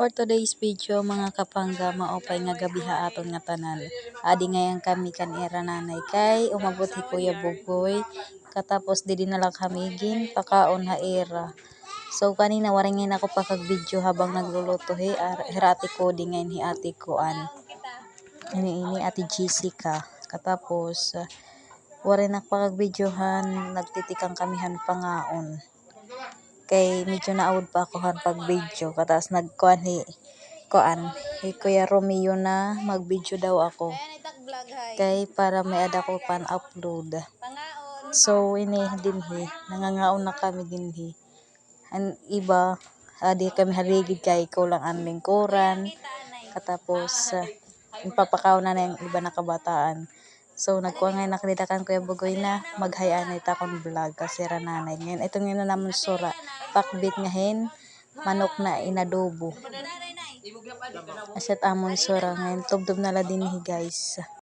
For today's video mga kapangga maopay nga gabiha aton nga tanan. Adi ngayon kami kanira nanay kay umabot si Kuya Bugoy katapos didi na lang kami gin pakaon ha era. So kanina waringin ako pa kag video habang nagluluto hirati ko di ngayon hi ate ko ini ate Jessica. Katapos warin ako pa kag videohan nagtitikang kamihan pangaon. Kay medyo naawd pa ako han pag video katas nagkuan hi Kuya Romeo na mag video daw ako kay para may ada ko pan upload. So ini dinhi nangangaon na kami dinhi an iba adi kami haligid kay ko lang ang lingkuran katapos ipapakaw na yung iba na kabataan. So nagkuha ngayon nakalidakan Kuya Bugoy na maghayan ita akong vlog kasi rananay ngayon itong nga naman sura pakbit ngahin manok na inadobo asyat amon sura ngayon tubdob na la dinhi guys.